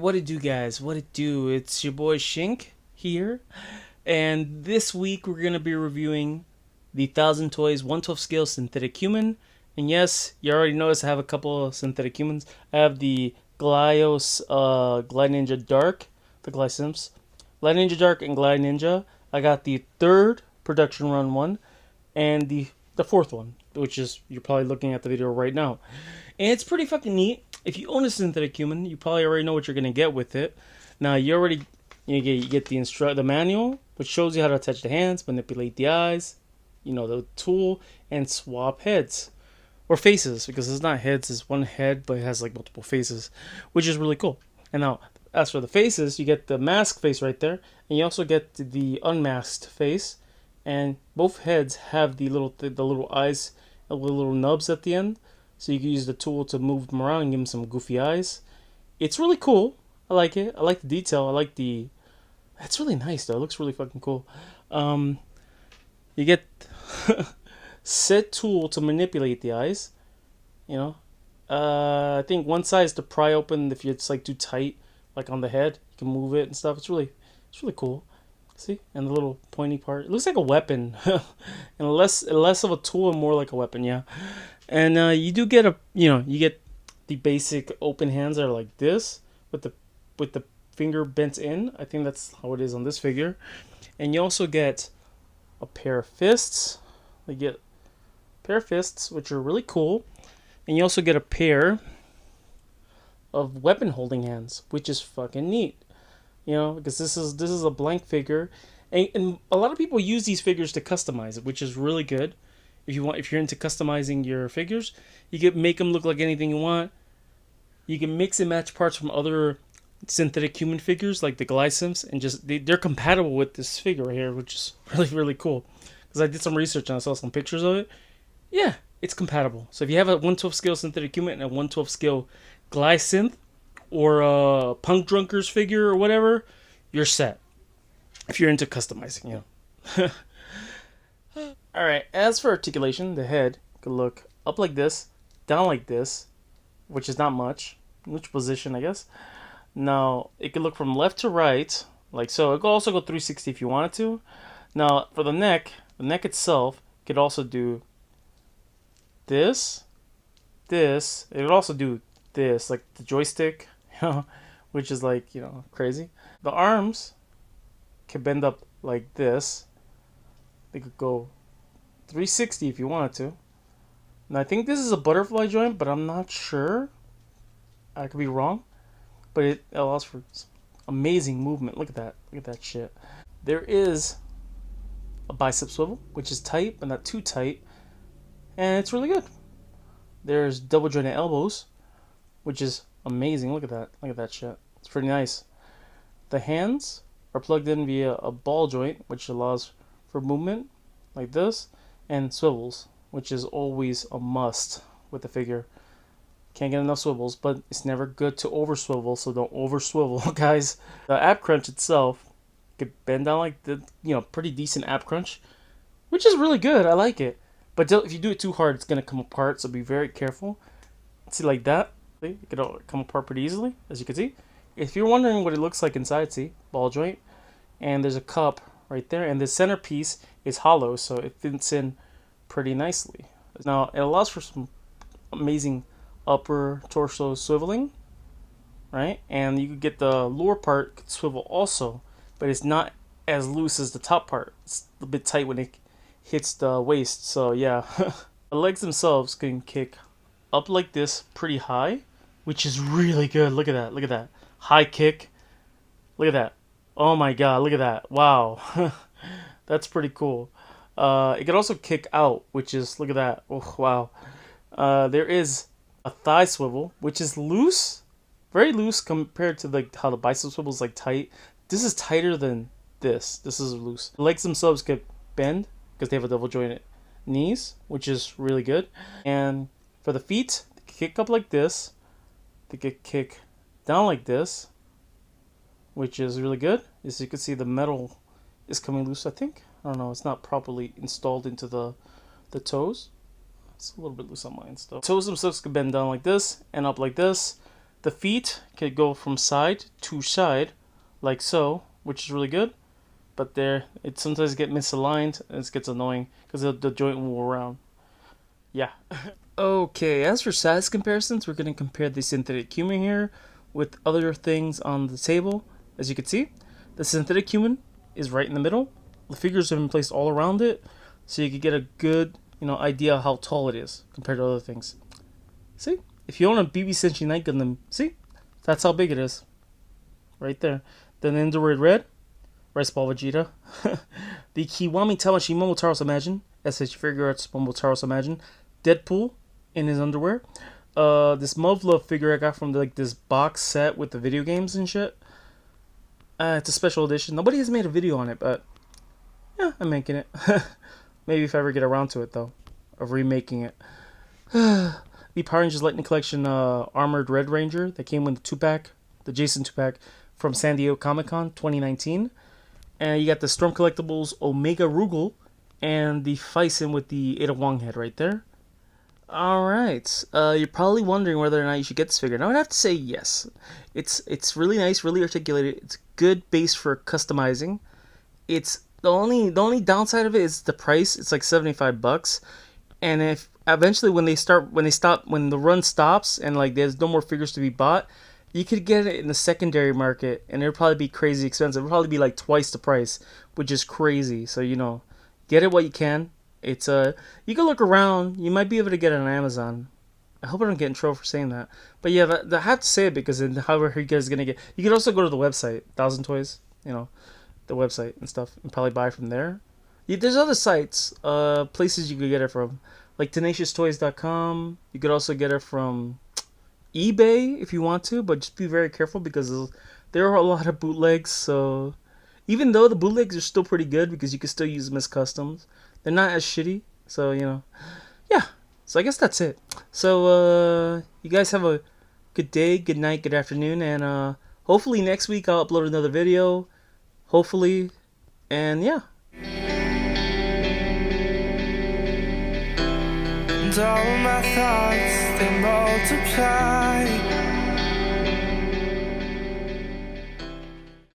What it do, guys? What it do? It's your boy Shink here, and this week we're gonna be reviewing the 1000 Toys 1/12 scale synthetic human. And yes, you already noticed I have a couple of synthetic humans. I have the Glide Ninja Dark, the Glide Sims, Glide Ninja Dark, and Glide Ninja. I got the third production run one, and the fourth one, which is you're probably looking at the video right now, and it's pretty fucking neat. If you own a synthetic human, you probably already know what you're gonna get with it. Now you get the manual, which shows you how to attach the hands, manipulate the eyes, the tool, and swap heads or faces, because it's not heads, it's one head, but it has like multiple faces, which is really cool. And now, as for the faces, you get the mask face right there, and you also get the unmasked face, and both heads have the little eyes, the little nubs at the end. So you can use the tool to move them around and give them some goofy eyes. It's really cool. I like it. I like the detail. It's really nice though. It looks really fucking cool. You get set tool to manipulate the eyes. I think one side is to pry open if it's like too tight, like on the head. You can move it and stuff. It's really cool. See, and the little pointy part. It looks like a weapon, and less of a tool and more like a weapon. Yeah. And you do get you get the basic open hands that are like this with the finger bent in. I think that's how it is on this figure. And you also get a pair of fists. You get a pair of fists, which are really cool. And you also get a pair of weapon holding hands, which is fucking neat. Because this is a blank figure, and a lot of people use these figures to customize it, which is really good. If you're into customizing your figures, you can make them look like anything you want. You can mix and match parts from other synthetic human figures like the Glide Sims, and they're compatible with this figure right here, which is really cool. Because I did some research and I saw some pictures of it. Yeah, it's compatible. So if you have a 1/12 scale synthetic human and a 1/12 scale Glide Synth, or a Punk Drunkers figure or whatever, you're set. If you're into customizing, Alright, as for articulation, the head could look up like this, down like this, which is not much. Which position, I guess. Now, it could look from left to right, like so. It could also go 360 if you wanted to. Now, for the neck itself could also do this. It could also do this, like the joystick, which is like, crazy. The arms can bend up like this. They could go 360 if you wanted to. And I think this is a butterfly joint, but I'm not sure. I could be wrong. But it allows for amazing movement. Look at that. Look at that shit. There is a bicep swivel, which is tight, but not too tight. And it's really good. There's double jointed elbows, which is amazing. Look at that. Look at that shit. It's pretty nice. The hands are plugged in via a ball joint, which allows for movement like this, and swivels, which is always a must with the figure. Can't get enough swivels, but it's never good to over swivel, so don't over swivel, guys. The ab crunch itself could bend down like the pretty decent ab crunch, which is really good. I like it, but if you do it too hard, it's gonna come apart. So be very careful. See, like that. See, it could come apart pretty easily, as you can see. If you're wondering what it looks like inside, see, ball joint, and there's a cup right there, and the centerpiece is hollow, so it fits in pretty nicely. Now, it allows for some amazing upper torso swiveling, right? And you could get the lower part could swivel also, but it's not as loose as the top part. It's a bit tight when it hits the waist, so yeah. The legs themselves can kick up like this pretty high, which is really good. Look at that. Look at that. High kick. Look at that. Oh my god, look at that. Wow. That's pretty cool. It can also kick out, which is, look at that. Oh, wow. There is a thigh swivel, which is loose. Very loose compared to how the bicep swivel is like tight. This is tighter than this. This is loose. The legs themselves can bend because they have a double jointed knees, which is really good. And for the feet, they can kick up like this. They can kick down like this, which is really good. As you can see, the metal is coming loose, I think. I don't know, it's not properly installed into the toes. It's a little bit loose on mine still. Toes themselves can bend down like this and up like this. The feet can go from side to side, like so, which is really good. But there, it sometimes gets misaligned and it gets annoying because the joint will move around. Yeah. Okay, as for size comparisons, we're going to compare the synthetic cumin here with other things on the table. As you can see, the synthetic cumin is right in the middle. The figures have been placed all around it, so you can get a good, idea how tall it is compared to other things. See? If you own a BB Senshi Night Gundam, see? That's how big it is. Right there. Then in the red, Rice Ball Vegeta. The Kiwami Tamashi Momotaro's Imagine. SH Figure Arts Momotaro's Imagine. Deadpool in his underwear. This Muv-Luv figure I got from this box set with the video games and shit. It's a special edition. Nobody has made a video on it, but yeah, I'm making it. Maybe if I ever get around to it, though, of remaking it. The Power Rangers Lightning Collection Armored Red Ranger that came with the 2-pack, the Jason 2-pack from San Diego Comic-Con 2019. And you got the Storm Collectibles Omega Rugal and the Fison with the Ada Wong head right there. Alright, you're probably wondering whether or not you should get this figure. Now, I would have to say yes. It's really nice, really articulated. It's a good base for customizing. It's the only downside of it is the price. It's like $75. And if eventually when the run stops and there's no more figures to be bought, you could get it in the secondary market and it'll probably be crazy expensive. It'll probably be like twice the price, which is crazy. So get it while you can. It's you can look around. You might be able to get it on Amazon. I hope I don't get in trouble for saying that. But yeah, I have to say it because however you guys are gonna get. You could also go to the website, 1000 Toys. The website and stuff, and probably buy from there. There's other sites, places you could get it from, like TenaciousToys.com. You could also get it from eBay if you want to, but just be very careful because there are a lot of bootlegs. So even though the bootlegs are still pretty good because you can still use them as customs, they're not as shitty. So yeah. So I guess that's it. So you guys have a good day, good night, good afternoon, and hopefully next week I'll upload another video. Hopefully, and yeah. And all my thoughts, they multiply.